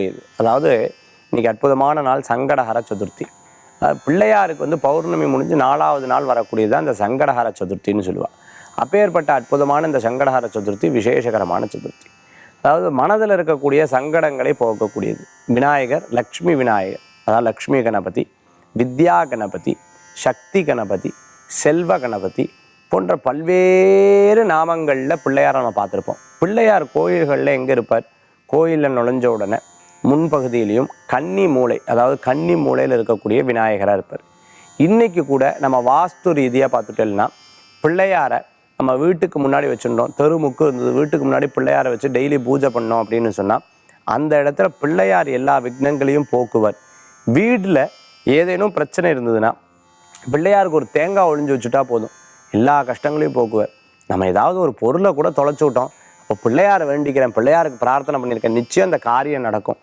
அதாவது இன்னைக்கு அற்புதமான நாள் சங்கடஹர சதுர்த்தி. பிள்ளையாருக்கு பௌர்ணமி முடிஞ்சு 4வது நாள் வரக்கூடியது அந்த சங்கடஹர சதுர்த்தின்னு சொல்லுவாள். அப்பேற்பட்ட அற்புதமான இந்த சங்கடஹர சதுர்த்தி விசேஷகரமான சதுர்த்தி. அதாவது மனதில் இருக்கக்கூடிய சங்கடங்களை போக்கக்கூடியது. விநாயகர், லக்ஷ்மி விநாயகர், அதாவது லக்ஷ்மி கணபதி, வித்யா கணபதி, சக்தி கணபதி, செல்வ கணபதி போன்ற பல்வேறு நாமங்களில் பிள்ளையார் நம்ம பார்த்துருப்போம். பிள்ளையார் கோயில்களில் எங்கே இருப்பார்? கோயிலில் நுழைஞ்ச உடனே முன்பகுதியிலையும் கன்னி மூலை, அதாவது கன்னி மூலையில் இருக்கக்கூடிய விநாயகராக இருப்பார். இன்றைக்கி கூட நம்ம வாஸ்து ரீதியாக பார்த்துட்டோம்னா பிள்ளையாரை நம்ம வீட்டுக்கு முன்னாடி வச்சுட்டோம், தெருமுக்கு இருந்தது, வீட்டுக்கு முன்னாடி பிள்ளையாரை வச்சு டெய்லி பூஜை பண்ணோம் அப்படின்னு சொன்னால் அந்த இடத்துல பிள்ளையார் எல்லா விக்னங்களையும் போக்குவர். வீட்டில் ஏதேனும் பிரச்சனை இருந்ததுன்னா பிள்ளையாருக்கு ஒரு தேங்காய் ஒழிஞ்சு வச்சுட்டா போதும், எல்லா கஷ்டங்களையும் போக்குவர். நம்ம ஏதாவது ஒரு பொருளை கூட தொலைச்சி விட்டோம், இப்போ பிள்ளையாரை வேண்டிக்கிறேன், பிள்ளையாருக்கு பிரார்த்தனை பண்ணியிருக்கேன், நிச்சயம் அந்த காரியம் நடக்கும்.